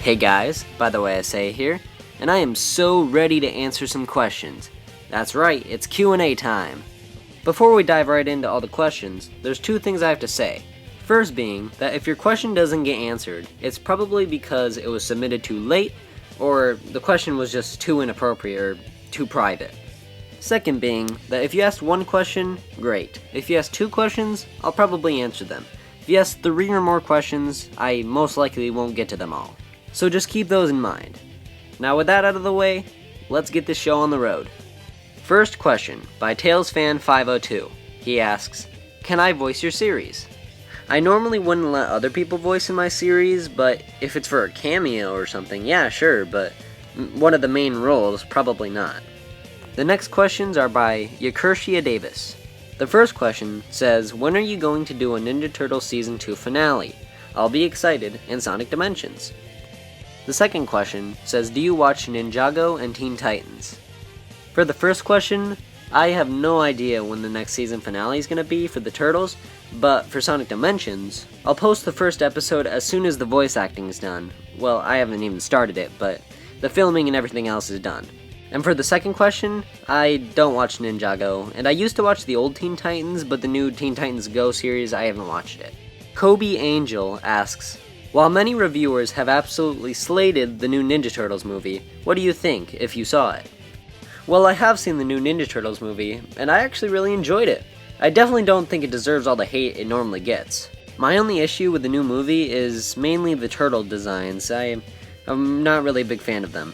Hey guys, Bythewayisay here, and I am so ready to answer some questions. That's right, it's Q&A time. Before we dive right into all the questions, there's two things I have to say. First being that if your question doesn't get answered, it's probably because it was submitted too late, or the question was just too inappropriate or too private. Second being that if you asked one question, great. If you ask two questions, I'll probably answer them. If you ask 3 or more questions, I most likely won't get to them all. So just keep those in mind. Now with that out of the way, let's get this show on the road. First question by TailsFan502. He asks, can I voice your series? I normally wouldn't let other people voice in my series, but if it's for a cameo or something, yeah, sure, but one of the main roles, probably not. The next questions are by Yakershia Davis. The first question says, when are you going to do a Ninja Turtles Season 2 finale? I'll be excited, and Sonic Dimensions. The second question says, do you watch Ninjago and Teen Titans? For the first question, I have no idea when the next season finale is going to be for the Turtles, but for Sonic Dimensions, I'll post the first episode as soon as the voice acting is done. Well, I haven't even started it, but the filming and everything else is done. And for the second question, I don't watch Ninjago, and I used to watch the old Teen Titans, but the new Teen Titans Go series, I haven't watched it. Kobe Angel asks, while many reviewers have absolutely slated the new Ninja Turtles movie, what do you think, if you saw it? Well, I have seen the new Ninja Turtles movie, and I actually really enjoyed it. I definitely don't think it deserves all the hate it normally gets. My only issue with the new movie is mainly the turtle designs. I'm not really a big fan of them.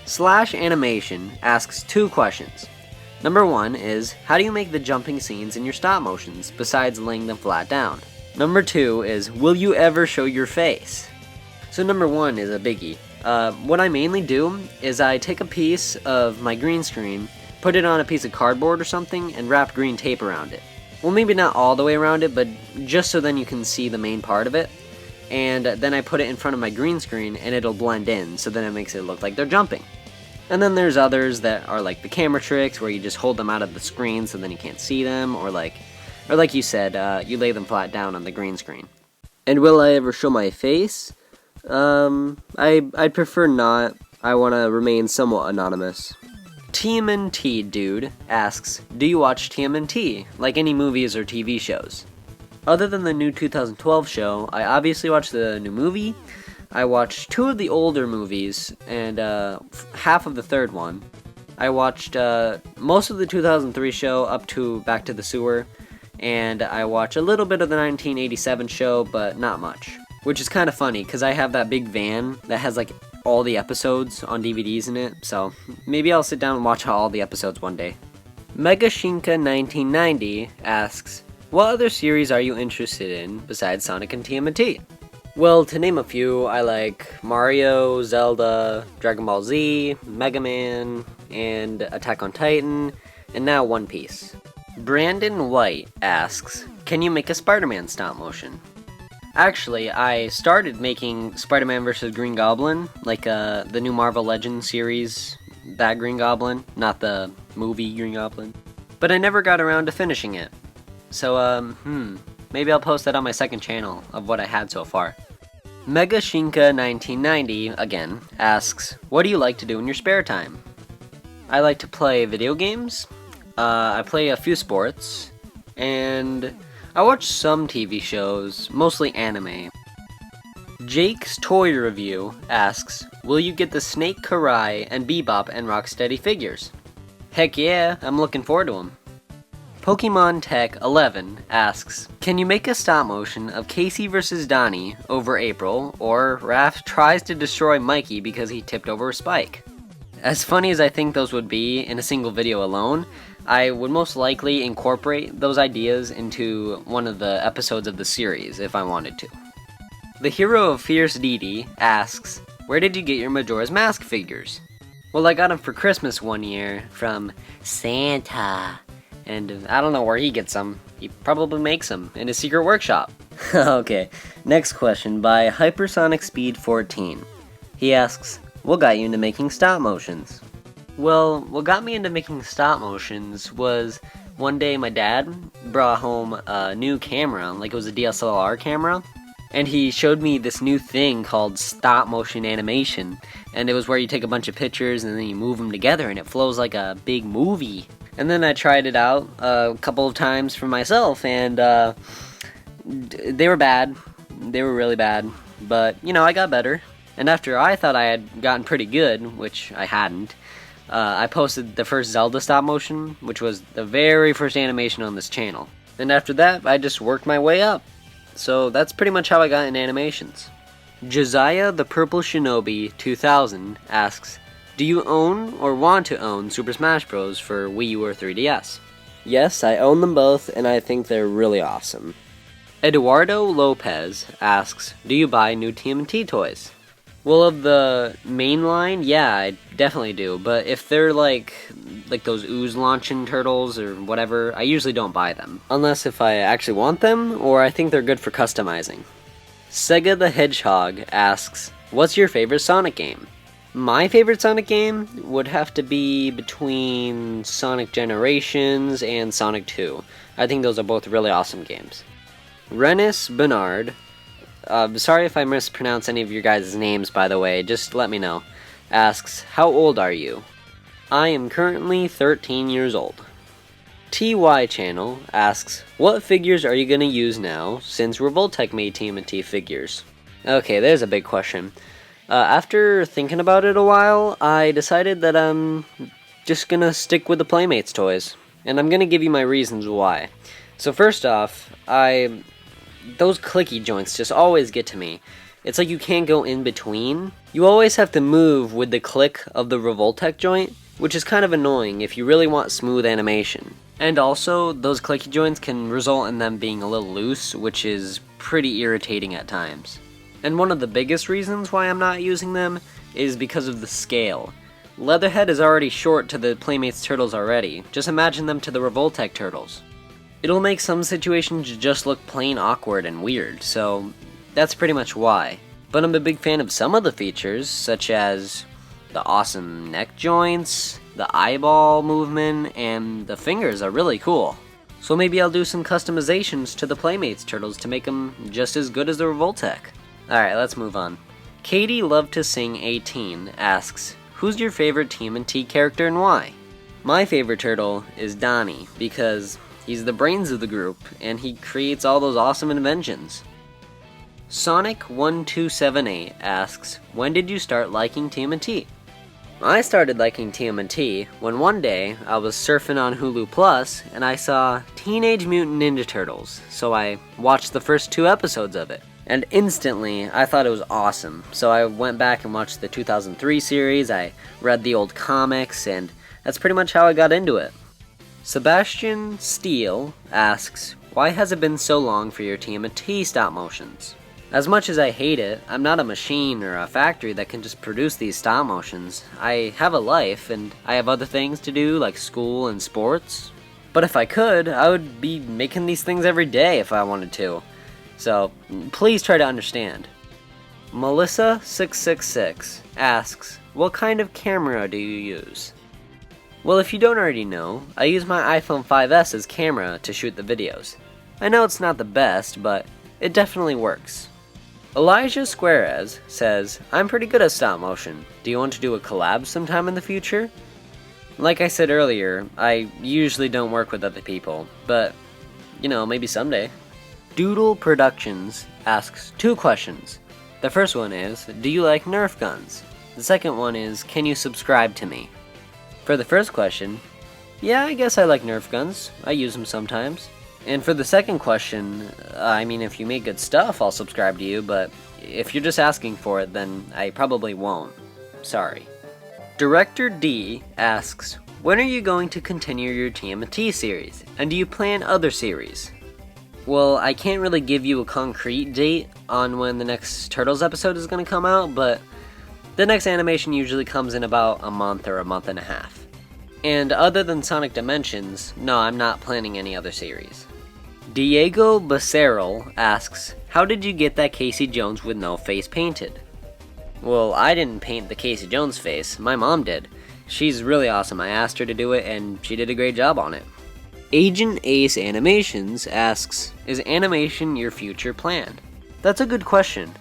Slash Animation asks 2 questions. Number 1 is, how do you make the jumping scenes in your stop motions, besides laying them flat down? Number 2 is, will you ever show your face? So number 1 is a biggie. What I mainly do is I take a piece of my green screen, put it on a piece of cardboard or something, and wrap green tape around it. Well, maybe not all the way around it, but just so then you can see the main part of it. And then I put it in front of my green screen and it'll blend in, so then it makes it look like they're jumping. And then there's others that are like the camera tricks where you just hold them out of the screen so then you can't see them, or like you said, you lay them flat down on the green screen. And will I ever show my face? I'd prefer not. I want to remain somewhat anonymous. Tmnt Dude asks, do you watch Tmnt, like any movies or TV shows? Other than the new 2012 show, I obviously watched the new movie. I watched 2 of the older movies, and half of the third one. I watched most of the 2003 show up to Back to the Sewer, and I watched a little bit of the 1987 show, but not much. Which is kind of funny, because I have that big van that has like all the episodes on DVDs in it, so maybe I'll sit down and watch all the episodes one day. Megashinka1990 asks, what other series are you interested in besides Sonic and TMNT? Well, to name a few, I like Mario, Zelda, Dragon Ball Z, Mega Man, and Attack on Titan, and now One Piece. Brandon White asks, can you make a Spider-Man stop motion? Actually, I started making Spider-Man vs. Green Goblin, like the new Marvel Legends series, that Green Goblin, not the movie Green Goblin. But I never got around to finishing it. So, maybe I'll post that on my second channel of what I had so far. Megashinka1990, again, asks, what do you like to do in your spare time? I like to play video games, I play a few sports, and I watch some TV shows, mostly anime. Jake's Toy Review asks, will you get the Snake Karai and Bebop and Rocksteady figures? Heck yeah, I'm looking forward to them. Pokemon Tech 11 asks, can you make a stop motion of Casey vs. Donnie over April, or Raph tries to destroy Mikey because he tipped over a spike? As funny as I think those would be in a single video alone, I would most likely incorporate those ideas into one of the episodes of the series if I wanted to. The Hero of Fierce Didi asks, where did you get your Majora's Mask figures? Well, I got them for Christmas one year from Santa. And I don't know where he gets them. He probably makes them in his secret workshop. Okay, next question by Hypersonic Speed 14. He asks, what got you into making stop motions? Well, what got me into making stop motions was one day my dad brought home a new camera, like it was a DSLR camera, And he showed me this new thing called stop motion animation, and it was where you take a bunch of pictures and then you move them together and it flows like a big movie. And then I tried it out a couple of times for myself, and they were bad. They were really bad, but I got better. And after I thought I had gotten pretty good, which I hadn't, I posted the first Zelda stop motion, which was the very first animation on this channel. And after that, I just worked my way up. So that's pretty much how I got in animations. Josiah the Purple Shinobi 2000 asks, do you own or want to own Super Smash Bros. For Wii U or 3DS? Yes, I own them both, and I think they're really awesome. Eduardo Lopez asks, do you buy new TMNT toys? Well, of the main line, yeah, I definitely do, but if they're like those ooze launching turtles or whatever, I usually don't buy them. Unless if I actually want them, or I think they're good for customizing. Sega the Hedgehog asks, what's your favorite Sonic game? My favorite Sonic game would have to be between Sonic Generations and Sonic 2. I think those are both really awesome games. Rennis Bernard, sorry if I mispronounce any of your guys' names, by the way, just let me know, asks, how old are you? I am currently 13 years old. TY Channel asks, what figures are you going to use now, since Revoltech made TMNT figures? Okay, there's a big question. After thinking about it a while, I decided that I'm just going to stick with the Playmates toys, and I'm going to give you my reasons why. So first off, those clicky joints just always get to me. It's like you can't go in between. You always have to move with the click of the Revoltech joint, which is kind of annoying if you really want smooth animation. And also, those clicky joints can result in them being a little loose, which is pretty irritating at times. And one of the biggest reasons why I'm not using them is because of the scale. Leatherhead is already short to the Playmates turtles already. Just imagine them to the Revoltech turtles. It'll make some situations just look plain awkward and weird, so that's pretty much why. But I'm a big fan of some of the features, such as the awesome neck joints, the eyeball movement, and the fingers are really cool. So maybe I'll do some customizations to the Playmates turtles to make them just as good as the Revoltech. Alright, let's move on. Katie Love to Sing 18 asks, who's your favorite TMNT character and why? My favorite turtle is Donnie, because he's the brains of the group, and he creates all those awesome inventions. Sonic1278 asks, when did you start liking TMNT? I started liking TMNT when one day I was surfing on Hulu Plus and I saw Teenage Mutant Ninja Turtles, so I watched the first 2 episodes of it. And instantly, I thought it was awesome, so I went back and watched the 2003 series, I read the old comics, and that's pretty much how I got into it. Sebastian Steele asks, why has it been so long for your TMNT stop motions? As much as I hate it, I'm not a machine or a factory that can just produce these stop motions. I have a life, and I have other things to do, like school and sports. But if I could, I would be making these things every day if I wanted to. So, please try to understand. Melissa666 asks, what kind of camera do you use? Well, if you don't already know, I use my iPhone 5S as camera to shoot the videos. I know it's not the best, but it definitely works. Elijah Squarez says, I'm pretty good at stop motion. Do you want to do a collab sometime in the future? Like I said earlier, I usually don't work with other people, but, maybe someday. Doodle Productions asks 2 questions. The first one is, do you like Nerf guns? The second one is, can you subscribe to me? For the first question, yeah, I guess I like Nerf guns. I use them sometimes. And for the second question, if you make good stuff, I'll subscribe to you, but if you're just asking for it, then I probably won't. Sorry. Director D asks, when are you going to continue your TMNT series? And do you plan other series? Well, I can't really give you a concrete date on when the next Turtles episode is going to come out, but the next animation usually comes in about a month or a month and a half. And other than Sonic Dimensions, no, I'm not planning any other series. Diego Becerril asks, how did you get that Casey Jones with no face painted? Well, I didn't paint the Casey Jones face, my mom did. She's really awesome, I asked her to do it and she did a great job on it. Agent Ace Animations asks, is animation your future plan? That's a good question.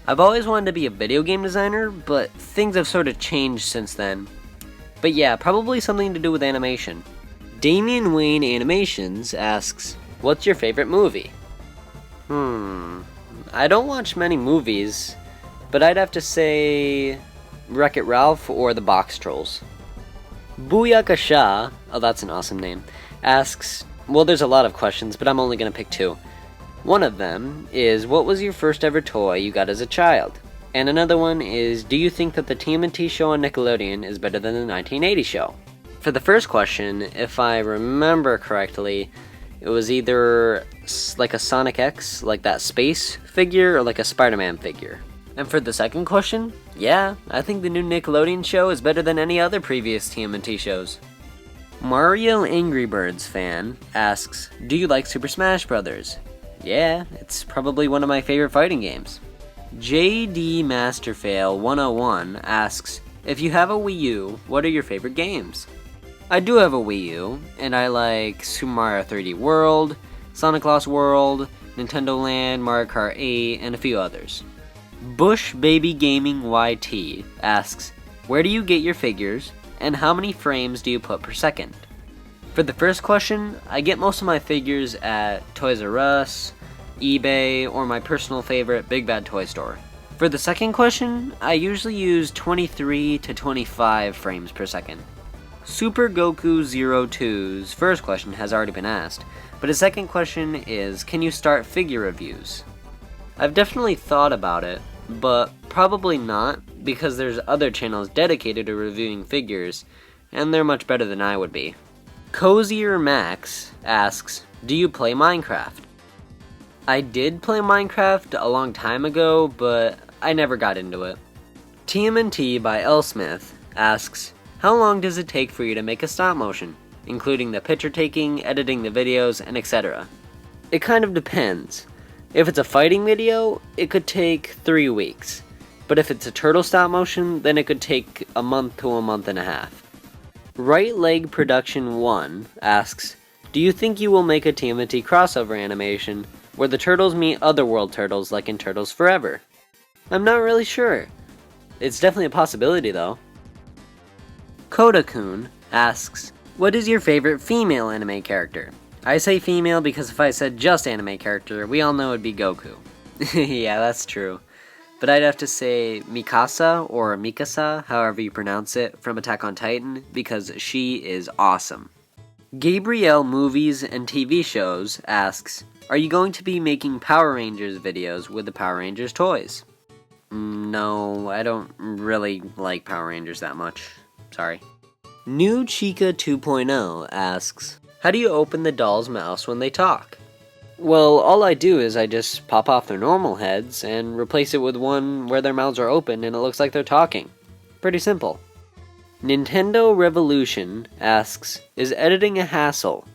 I've always wanted to be a video game designer, but things have sort of changed since then. But yeah, probably something to do with animation. Damian Wayne Animations asks, what's your favorite movie? I don't watch many movies, but I'd have to say Wreck-It Ralph or The Box Trolls. Booyakasha, oh that's an awesome name, asks, well there's a lot of questions, but I'm only going to pick two. One of them is, what was your first ever toy you got as a child? And another one is, do you think that the Tmnt show on Nickelodeon is better than the 1980 show? For the first question, if I remember correctly, it was either like a Sonic X, like that space figure, or like a Spider-Man figure. And for the second question, yeah, I think the new Nickelodeon show is better than any other previous TMNT shows. Mario Angry Birds fan asks, do you like Super Smash Bros? Yeah, it's probably one of my favorite fighting games. JD Masterfail 101 asks, if you have a Wii U, what are your favorite games? I do have a Wii U, and I like Super Mario 3D World, Sonic Lost World, Nintendo Land, Mario Kart 8, and a few others. Bush Baby Gaming YT asks, where do you get your figures, and how many frames do you put per second? For the first question, I get most of my figures at Toys R Us, eBay, or my personal favorite, Big Bad Toy Store. For the second question, I usually use 23 to 25 frames per second. Super Goku 02's first question has already been asked, but his second question is, can you start figure reviews? I've definitely thought about it, but probably not, because there's other channels dedicated to reviewing figures, and they're much better than I would be. Cozier Max asks, do you play Minecraft? I did play Minecraft a long time ago, but I never got into it. TMNT by L. Smith asks, how long does it take for you to make a stop motion, including the picture taking, editing the videos, and etc.? It kind of depends. If it's a fighting video, it could take 3 weeks. But if it's a turtle stop motion, then it could take a month to a month and a half. Right Leg Production 1 asks, do you think you will make a TMNT crossover animation where the turtles meet Otherworld turtles like in Turtles Forever? I'm not really sure. It's definitely a possibility though. Kodakun asks, what is your favorite female anime character? I say female because if I said just anime character, we all know it'd be Goku. Yeah, that's true. But I'd have to say Mikasa or Mikasa, however you pronounce it, from Attack on Titan, because she is awesome. Gabrielle Movies and TV Shows asks, are you going to be making Power Rangers videos with the Power Rangers toys? No, I don't really like Power Rangers that much. Sorry. New Chica 2.0 asks, how do you open the doll's mouths when they talk? Well, all I do is I just pop off their normal heads and replace it with one where their mouths are open and it looks like they're talking. Pretty simple. Nintendo Revolution asks, is editing a hassle?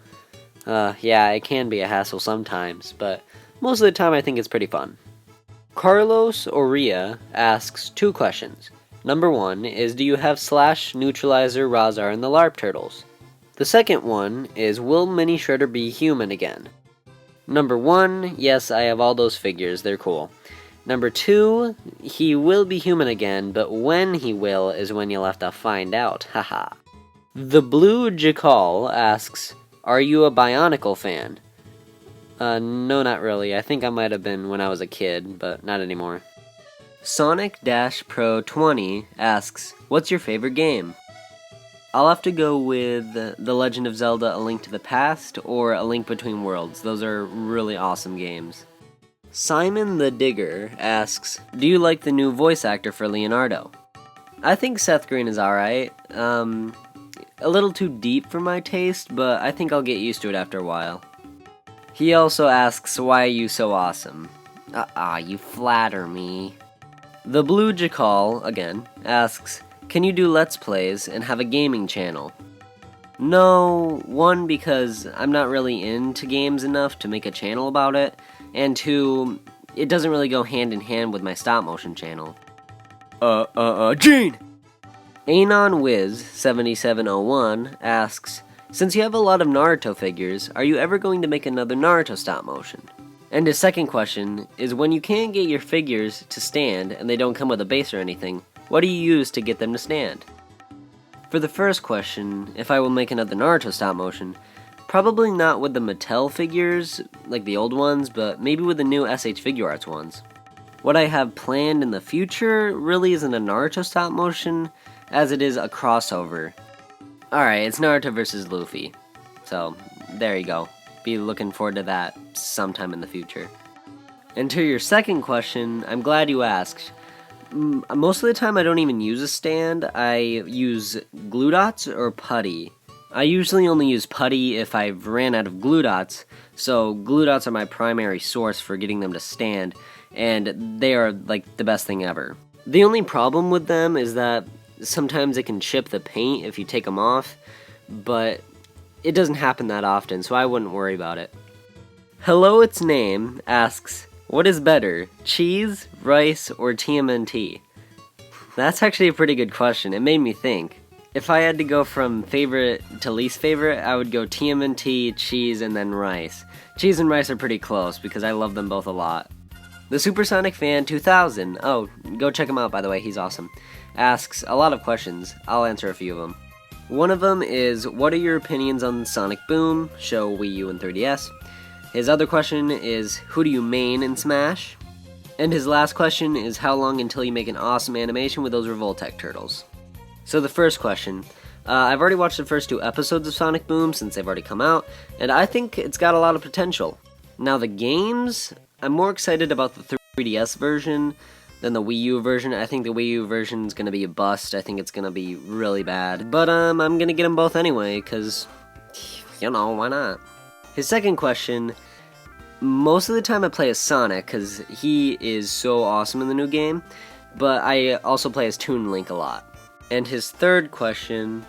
Yeah, it can be a hassle sometimes, but most of the time I think it's pretty fun. Carlos Oria asks 2 questions. Number 1 is, do you have Slash, Neutralizer, Razar, and the LARP Turtles? The second one is, will Mini Shredder be human again? Number 1, yes, I have all those figures, they're cool. Number 2, he will be human again, but when he will is when you'll have to find out, haha. The Blue Jackal asks, are you a Bionicle fan? No, not really. I think I might have been when I was a kid, but not anymore. Sonic-Pro20 asks, what's your favorite game? I'll have to go with The Legend of Zelda: A Link to the Past or A Link Between Worlds. Those are really awesome games. Simon the Digger asks, do you like the new voice actor for Leonardo? I think Seth Green is alright. A little too deep for my taste, but I think I'll get used to it after a while. He also asks, why are you so awesome? You flatter me. The Blue Jackal, again, asks, can you do Let's Plays and have a gaming channel? No, 1, because I'm not really into games enough to make a channel about it, and 2, it doesn't really go hand in hand with my stop motion channel. Gene! Anon Wiz 7701 asks, since you have a lot of Naruto figures, are you ever going to make another Naruto stop motion? And his second question is, when you can't get your figures to stand and they don't come with a base or anything, what do you use to get them to stand? For the first question, if I will make another Naruto stop motion, probably not with the Mattel figures, like the old ones, but maybe with the new SH Figure Arts ones. What I have planned in the future really isn't a Naruto stop motion, as it is a crossover. Alright, it's Naruto vs. Luffy. So, there you go. Be looking forward to that sometime in the future. And to your second question, I'm glad you asked. Most of the time I don't even use a stand, I use glue dots or putty. I usually only use putty if I've ran out of glue dots, so glue dots are my primary source for getting them to stand, and they are like the best thing ever. The only problem with them is that sometimes it can chip the paint if you take them off, but it doesn't happen that often, so I wouldn't worry about it. Hello Its Name asks, what is better, cheese, rice, or TMNT? That's actually a pretty good question. It made me think. If I had to go from favorite to least favorite, I would go TMNT, cheese, and then rice. Cheese and rice are pretty close because I love them both a lot. The Supersonic Fan 2000, oh, go check him out by the way, he's awesome, asks a lot of questions. I'll answer a few of them. One of them is, what are your opinions on Sonic Boom, show Wii U and 3DS? His other question is, who do you main in Smash? And his last question is, how long until you make an awesome animation with those Revoltech turtles? So the first question, I've already watched the first 2 episodes of Sonic Boom since they've already come out, and I think it's got a lot of potential. Now the games, I'm more excited about the 3DS version than the Wii U version. I think the Wii U version is going to be a bust. I think it's going to be really bad. But I'm going to get them both anyway, because, you know, why not? His second question, most of the time I play as Sonic, because he is so awesome in the new game, but I also play as Toon Link a lot. And his third question,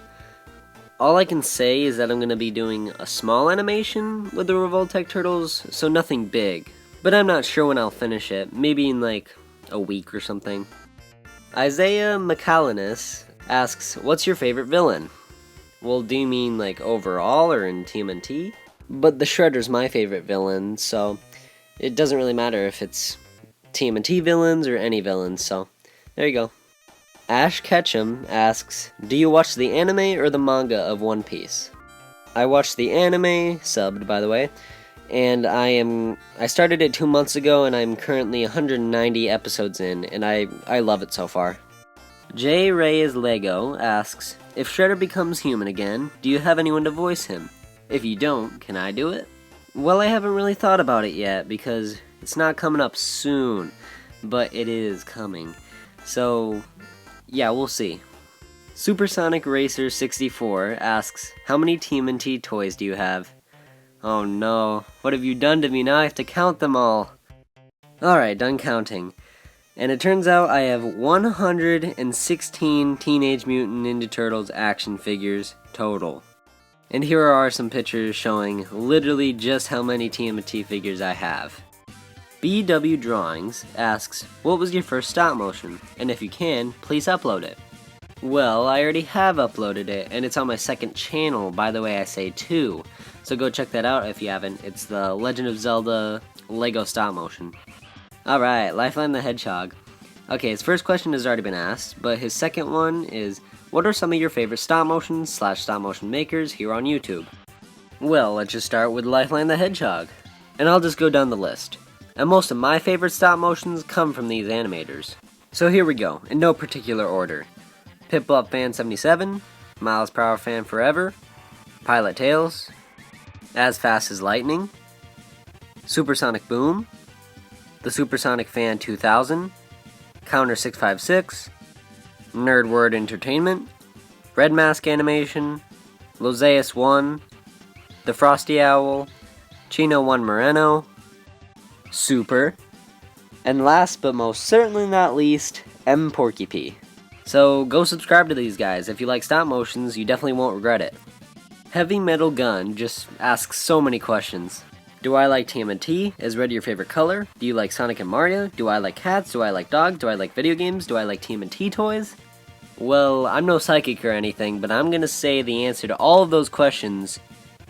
all I can say is that I'm going to be doing a small animation with the Revoltech turtles, so nothing big. But I'm not sure when I'll finish it, maybe in like a week or something. Isaiah McAllinis asks, what's your favorite villain? Well, do you mean like overall or in TMNT? But the Shredder's my favorite villain, so it doesn't really matter if it's TMNT villains or any villains, so there you go. Ash Ketchum asks, do you watch the anime or the manga of One Piece? I watched the anime, subbed by the way, and I started it 2 months ago and I'm currently 190 episodes in, and I love it so far. J. Reyes Lego asks, if Shredder becomes human again, do you have anyone to voice him? If you don't, can I do it? Well, I haven't really thought about it yet because it's not coming up soon, but it is coming. So, yeah, we'll see. Supersonic Racer 64 asks, how many TMNT toys do you have? Oh no, what have you done to me? Now I have to count them all. Alright, done counting. And it turns out I have 116 Teenage Mutant Ninja Turtles action figures total. And here are some pictures showing literally just how many TMNT figures I have. BW Drawings asks, what was your first stop motion? And if you can, please upload it. Well, I already have uploaded it, and it's on my second channel, Bythewayisay 2. So go check that out if you haven't. It's the Legend of Zelda Lego stop motion. Alright, Lifeline the Hedgehog. Okay, his first question has already been asked, but his second one is, what are some of your favorite stop motions / stop motion makers here on YouTube? Well, let's just start with Lifeline the Hedgehog. And I'll just go down the list. And most of my favorite stop motions come from these animators. So here we go, in no particular order. Pip-Up Fan 77, Miles Per Hour Fan Forever, Pilot Tales, As Fast as Lightning, Supersonic Boom, the Supersonic Fan 2000, Counter 656, Nerd Word Entertainment, Red Mask Animation, Lozeus 1, The Frosty Owl, Chino 1 Moreno, Super, and last but most certainly not least, M Porky P. So go subscribe to these guys. If you like stop motions, you definitely won't regret it. Heavy Metal Gun just asks so many questions. Do I like TMNT? Is red your favorite color? Do you like Sonic and Mario? Do I like cats? Do I like dogs? Do I like video games? Do I like TMNT toys? Well, I'm no psychic or anything, but I'm gonna say the answer to all of those questions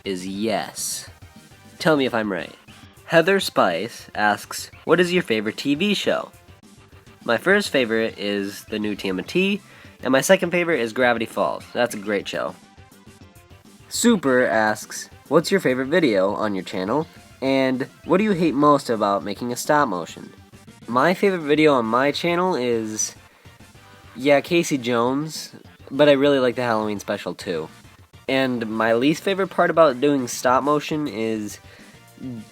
is yes. Tell me if I'm right. Heather Spice asks, what is your favorite TV show? My first favorite is the new Tmnt, and my second favorite is Gravity Falls. That's a great show. Super asks, what's your favorite video on your channel, and what do you hate most about making a stop motion? My favorite video on my channel is, Casey Jones, but I really like the Halloween special too. And my least favorite part about doing stop motion is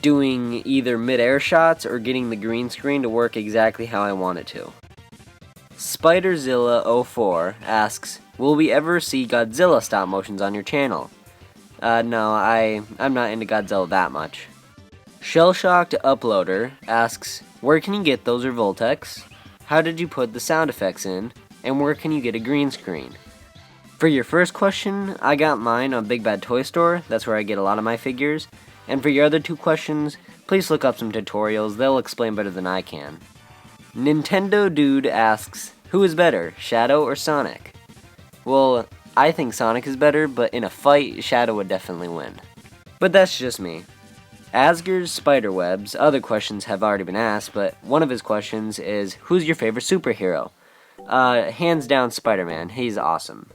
doing either mid-air shots or getting the green screen to work exactly how I want it to. Spiderzilla04 asks, will we ever see Godzilla stop motions on your channel? No, I'm not into Godzilla that much. Shellshocked Uploader asks, where can you get those Revoltex? How did you put the sound effects in? And where can you get a green screen? For your first question, I got mine on Big Bad Toy Store. That's where I get a lot of my figures. And for your other two questions, please look up some tutorials. They'll explain better than I can. Nintendo Dude asks, who is better, Shadow or Sonic? Well, I think Sonic is better, but in a fight, Shadow would definitely win. But that's just me. Asger's Spiderweb's other questions have already been asked, but one of his questions is, who's your favorite superhero? Hands down Spider-Man. He's awesome.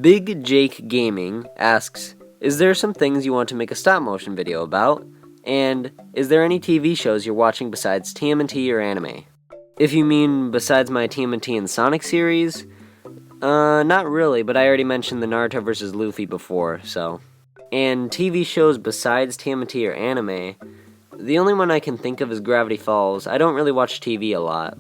Big Jake Gaming asks, is there some things you want to make a stop motion video about? And is there any TV shows you're watching besides TMNT or anime? If you mean besides my TMNT and Sonic series, not really, but I already mentioned the Naruto vs. Luffy before, so. And TV shows besides TMNT or anime, the only one I can think of is Gravity Falls. I don't really watch TV a lot.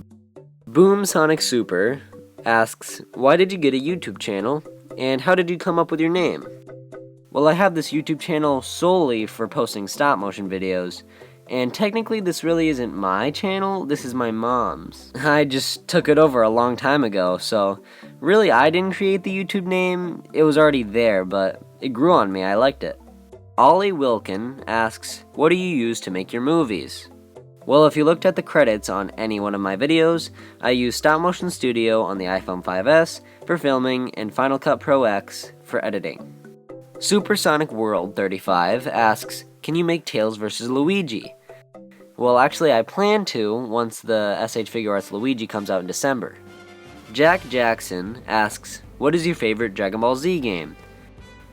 Boom Sonic Super asks, why did you get a YouTube channel? And how did you come up with your name? Well, I have this YouTube channel solely for posting stop motion videos, and technically this really isn't my channel, this is my mom's. I just took it over a long time ago, so really I didn't create the YouTube name, it was already there, but it grew on me, I liked it. Ollie Wilkin asks, what do you use to make your movies? Well, if you looked at the credits on any one of my videos, I use Stop Motion Studio on the iPhone 5S for filming and Final Cut Pro X for editing. Supersonic World 35 asks, can you make Tails vs. Luigi? Well, actually I plan to once the SH Figuarts Luigi comes out in December. Jack Jackson asks, what is your favorite Dragon Ball Z game?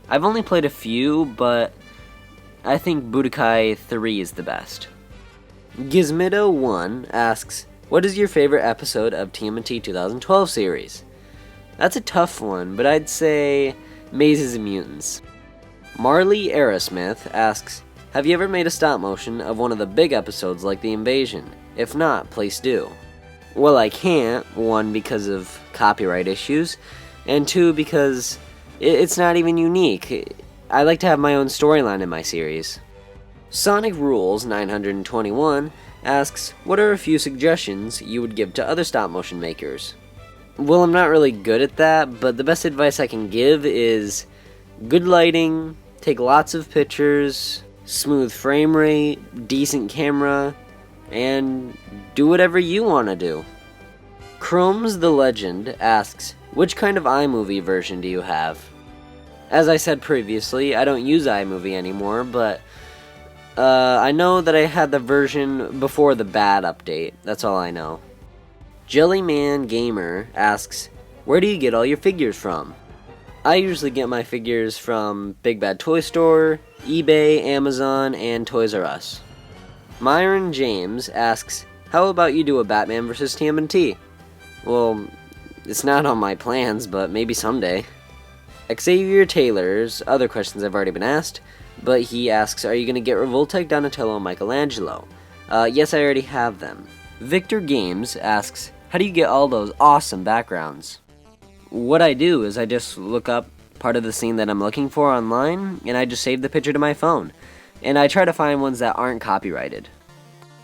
I've only played a few, but I think Budokai 3 is the best. Gizmido1 asks, what is your favorite episode of TMNT 2012 series? That's a tough one, but I'd say Mazes and Mutants. Marley Aerosmith asks, have you ever made a stop motion of one of the big episodes like The Invasion? If not, please do. Well, I can't, one, because of copyright issues, and two, because it's not even unique. I like to have my own storyline in my series. Sonic Rules 921 asks, what are a few suggestions you would give to other stop motion makers? Well, I'm not really good at that, but the best advice I can give is good lighting, take lots of pictures, smooth frame rate, decent camera, and do whatever you want to do. Chrome's the Legend asks, which kind of iMovie version do you have? As I said previously, I don't use iMovie anymore, but I know that I had the version before the bad update. That's all I know. Jellyman Gamer asks, where do you get all your figures from? I usually get my figures from Big Bad Toy Store, eBay, Amazon, and Toys R Us. Myron James asks, how about you do a Batman vs. TMNT? Well, it's not on my plans, but maybe someday. Xavier Taylor's other questions have already been asked, but he asks, are you going to get Revoltech, Donatello, and Michelangelo? Yes, I already have them. Victor Games asks, how do you get all those awesome backgrounds? What I do is I just look up part of the scene that I'm looking for online, and I just save the picture to my phone. And I try to find ones that aren't copyrighted.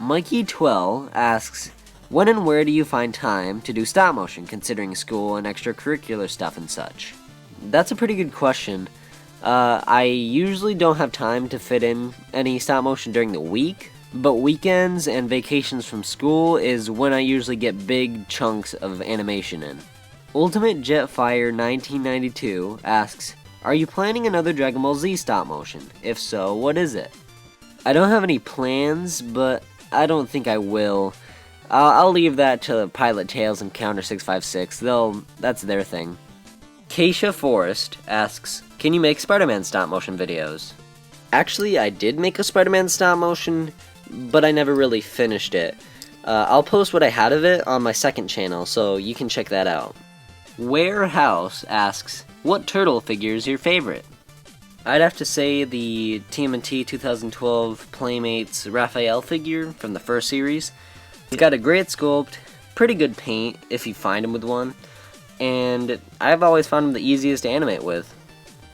Mikey12 asks, when and where do you find time to do stop motion, considering school and extracurricular stuff and such? That's a pretty good question. I usually don't have time to fit in any stop motion during the week, but weekends and vacations from school is when I usually get big chunks of animation in. Ultimate Jetfire 1992 asks, are you planning another Dragon Ball Z stop motion? If so, what is it? I don't have any plans, but I don't think I will. I'll leave that to Pilot Tales and Counter 656. That's their thing. Keisha Forrest asks, can you make Spider-Man stop-motion videos? Actually, I did make a Spider-Man stop-motion, but I never really finished it. I'll post what I had of it on my second channel, so you can check that out. Warehouse asks, what turtle figure is your favorite? I'd have to say the Tmnt 2012 Playmates Raphael figure from the first series. He's got a great sculpt, pretty good paint if you find him with one, and I've always found him the easiest to animate with.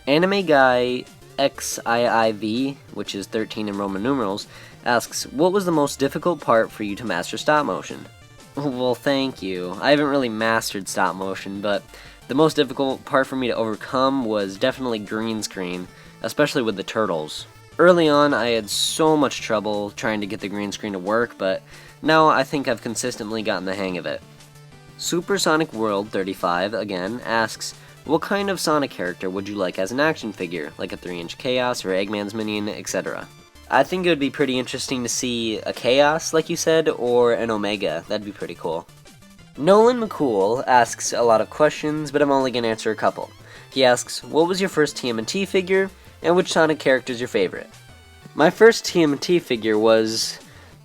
Anime Guy XIIV, which is 13 in Roman numerals, asks, what was the most difficult part for you to master stop motion? Well, thank you. I haven't really mastered stop motion, but the most difficult part for me to overcome was definitely green screen, especially with the turtles. Early on, I had so much trouble trying to get the green screen to work, but now I think I've consistently gotten the hang of it. Supersonic World 35, again, asks, what kind of Sonic character would you like as an action figure, like a 3-inch Chaos or Eggman's minion, etc.? I think it would be pretty interesting to see a Chaos, like you said, or an Omega. That'd be pretty cool. Nolan McCool asks a lot of questions, but I'm only going to answer a couple. He asks, what was your first TMNT figure, and which Sonic character is your favorite? My first TMNT figure was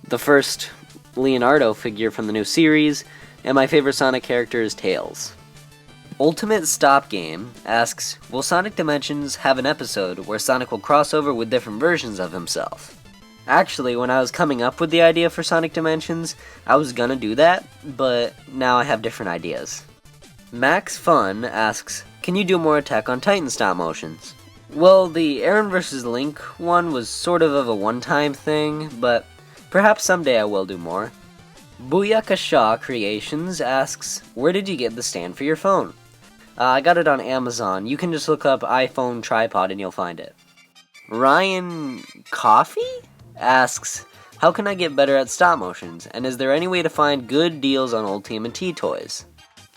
the first Leonardo figure from the new series, and my favorite Sonic character is Tails. Ultimate Stop Game asks, will Sonic Dimensions have an episode where Sonic will cross over with different versions of himself? Actually, when I was coming up with the idea for Sonic Dimensions, I was gonna do that, but now I have different ideas. Max Fun asks, can you do more Attack on Titan stop motions? Well, the Aaron vs. Link one was sort of a one-time thing, but perhaps someday I will do more. Booyakasha Creations asks, where did you get the stand for your phone? I got it on Amazon. You can just look up iPhone tripod and you'll find it. Ryan Coffee asks, how can I get better at stop motions, and is there any way to find good deals on old TMNT toys?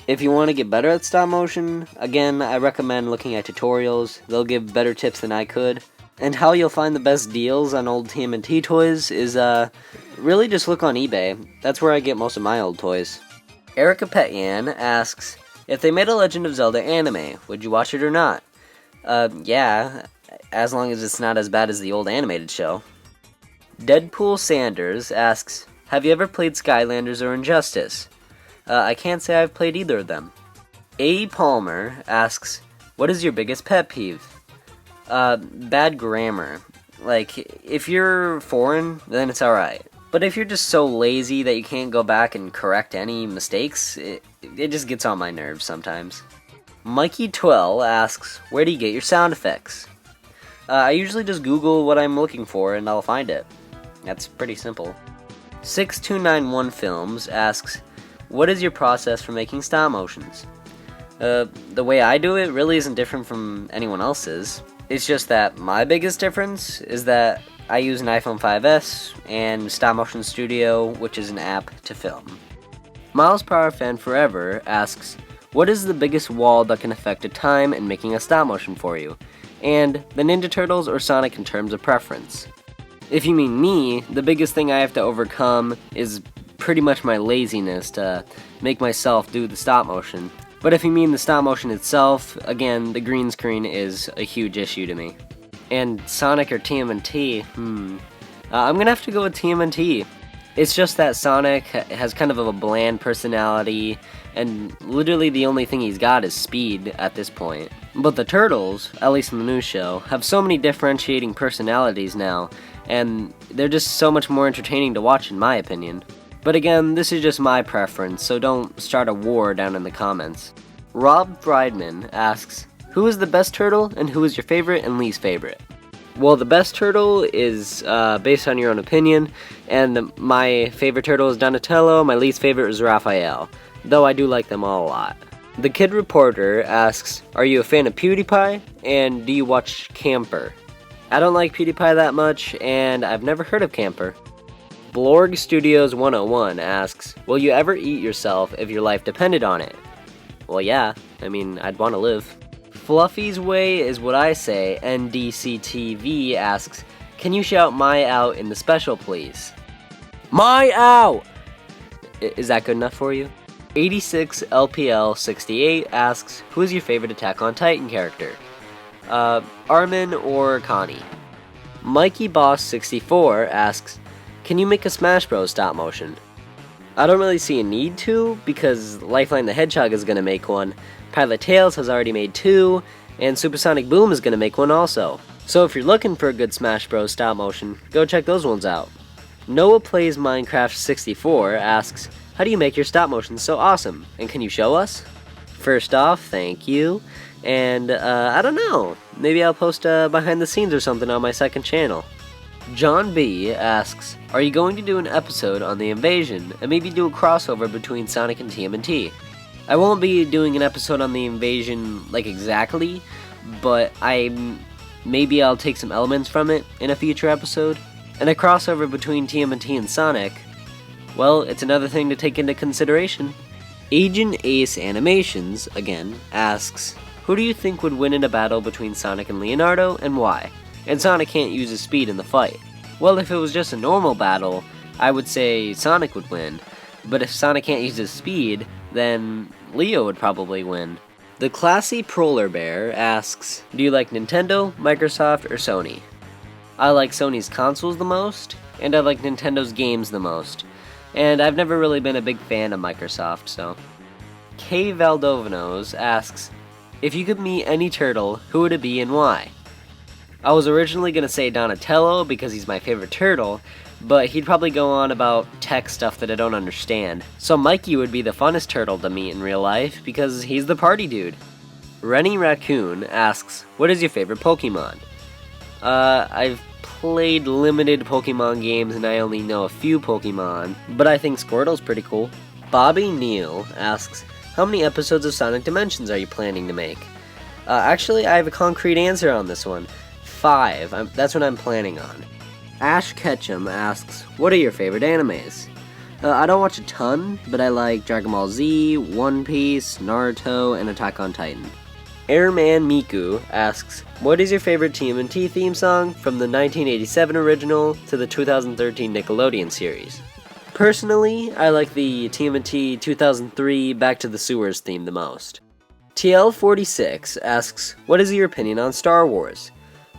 If you want to get better at stop motion, again, I recommend looking at tutorials. They'll give better tips than I could. And how you'll find the best deals on old TMNT toys is, really just look on eBay. That's where I get most of my old toys. Erica Petyan asks, if they made a Legend of Zelda anime, would you watch it or not? Yeah, as long as it's not as bad as the old animated show. Deadpool Sanders asks, have you ever played Skylanders or Injustice? I can't say I've played either of them. A. Palmer asks, what is your biggest pet peeve? Bad grammar. Like, if you're foreign, then it's alright. But if you're just so lazy that you can't go back and correct any mistakes, it just gets on my nerves sometimes. Mikey Twell asks, where do you get your sound effects? I usually just Google what I'm looking for and I'll find it. That's pretty simple. 6291 Films asks, what is your process for making stop motions? The way I do it really isn't different from anyone else's. It's just that my biggest difference is that I use an iPhone 5S and Stop Motion Studio, which is an app to film. Miles Power Fan Forever asks, what is the biggest wall that can affect a time in making a stop motion for you? And the Ninja Turtles or Sonic in terms of preference? If you mean me, the biggest thing I have to overcome is pretty much my laziness to make myself do the stop motion. But if you mean the stop motion itself, again, the green screen is a huge issue to me. And Sonic or TMNT, I'm gonna have to go with TMNT. It's just that Sonic has kind of a bland personality, and literally the only thing he's got is speed at this point. But the Turtles, at least in the new show, have so many differentiating personalities now, and they're just so much more entertaining to watch in my opinion. But again, this is just my preference, so don't start a war down in the comments. Rob Friedman asks, who is the best turtle and who is your favorite and least favorite? Well, the best turtle is based on your own opinion, and my favorite turtle is Donatello, my least favorite is Raphael, though I do like them all a lot. The Kid Reporter asks, are you a fan of PewDiePie, and do you watch Camper? I don't like PewDiePie that much, and I've never heard of Camper. Blorg Studios 101 asks, will you ever eat yourself if your life depended on it? Well, yeah, I mean, I'd want to live. Fluffy's Way is what I say. NDCTV asks, Can you shout my out in the special, please? My out! Is that good enough for you? 86 LPL 68 asks, who is your favorite Attack on Titan character? Armin or Connie? Mikey Boss 64 asks, can you make a Smash Bros stop motion? I don't really see a need to, because Lifeline the Hedgehog is going to make one, Pilot Tails has already made 2, and Supersonic Boom is going to make one also. So if you're looking for a good Smash Bros stop motion, go check those ones out. Noah Plays Minecraft 64 asks, how do you make your stop motion so awesome, and can you show us? First off, thank you, and I don't know, maybe I'll post behind the scenes or something on my second channel. John B asks, are you going to do an episode on the invasion, and maybe do a crossover between Sonic and TMNT? I won't be doing an episode on the invasion, like exactly, but maybe I'll take some elements from it in a future episode. And a crossover between TMNT and Sonic, well, it's another thing to take into consideration. Agent Ace Animations, again, asks, who do you think would win in a battle between Sonic and Leonardo, and why? And Sonic can't use his speed in the fight. Well, if it was just a normal battle, I would say Sonic would win. But if Sonic can't use his speed, then Leo would probably win. The Classy Proler Bear asks, do you like Nintendo, Microsoft, or Sony? I like Sony's consoles the most, and I like Nintendo's games the most. And I've never really been a big fan of Microsoft, so. K. Valdovinos asks, if you could meet any turtle, who would it be and why? I was originally going to say Donatello because he's my favorite turtle, but he'd probably go on about tech stuff that I don't understand. So Mikey would be the funnest turtle to meet in real life because he's the party dude. Rennie Raccoon asks, what is your favorite Pokemon? I've played limited Pokemon games and I only know a few Pokemon, but I think Squirtle's pretty cool. Bobby Neal asks, how many episodes of Sonic Dimensions are you planning to make? Actually, I have a concrete answer on this one. 5. That's what I'm planning on. Ash Ketchum asks, what are your favorite animes? I don't watch a ton, but I like Dragon Ball Z, One Piece, Naruto, and Attack on Titan. Airman Miku asks, what is your favorite TMNT theme song from the 1987 original to the 2013 Nickelodeon series? Personally, I like the TMNT 2003 Back to the Sewers theme the most. TL46 asks, what is your opinion on Star Wars?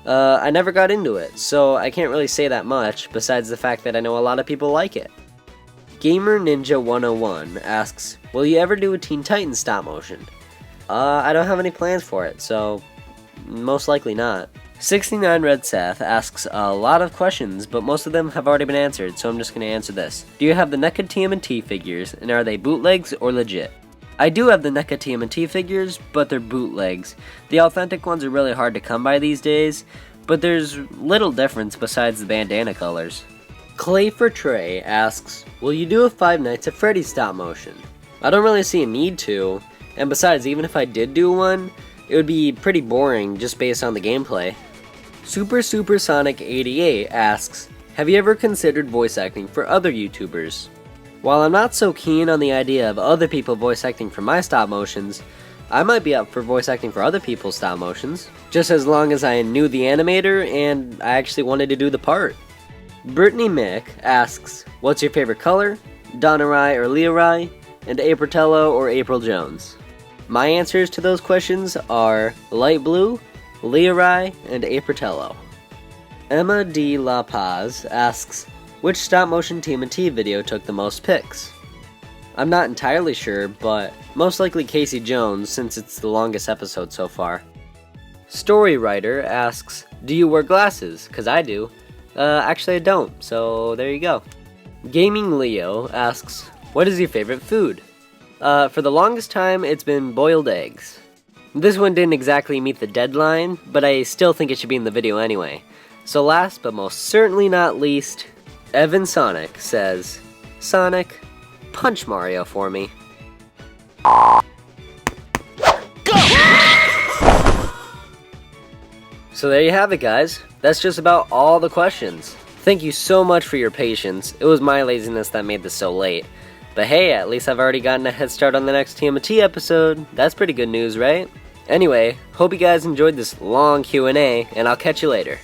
I never got into it, so I can't really say that much, besides the fact that I know a lot of people like it. Gamer Ninja 101 asks, will you ever do a Teen Titans stop motion? I don't have any plans for it, so most likely not. 69 Red Seth asks a lot of questions, but most of them have already been answered, so I'm just going to answer this. Do you have the NECA TMNT figures, and are they bootlegs or legit? I do have the NECA TMNT figures, but they're bootlegs. The authentic ones are really hard to come by these days, but there's little difference besides the bandana colors. Clay for Trey asks, will you do a Five Nights at Freddy's stop motion? I don't really see a need to. And besides, even if I did do one, it would be pretty boring just based on the gameplay. Supersonic 88 asks, have you ever considered voice acting for other YouTubers? While I'm not so keen on the idea of other people voice acting for my stop motions, I might be up for voice acting for other people's stop motions, just as long as I knew the animator and I actually wanted to do the part. Brittany Mick asks, what's your favorite color? Donnerai or Leorai? And Apritello or April Jones? My answers to those questions are light blue, Leorai, and Apritello. Emma D. La Paz asks, which stop-motion TMNT video took the most pics? I'm not entirely sure, but most likely Casey Jones, since it's the longest episode so far. Storywriter asks, do you wear glasses? 'Cause I do. Actually I don't, so there you go. Gaming Leo asks, what is your favorite food? For the longest time, it's been boiled eggs. This one didn't exactly meet the deadline, but I still think it should be in the video anyway. So last but most certainly not least, Evan Sonic says, Sonic, punch Mario for me. Go! So there you have it, guys. That's just about all the questions. Thank you so much for your patience. It was my laziness that made this so late. But hey, at least I've already gotten a head start on the next TMNT episode. That's pretty good news, right? Anyway, hope you guys enjoyed this long Q&A, and I'll catch you later.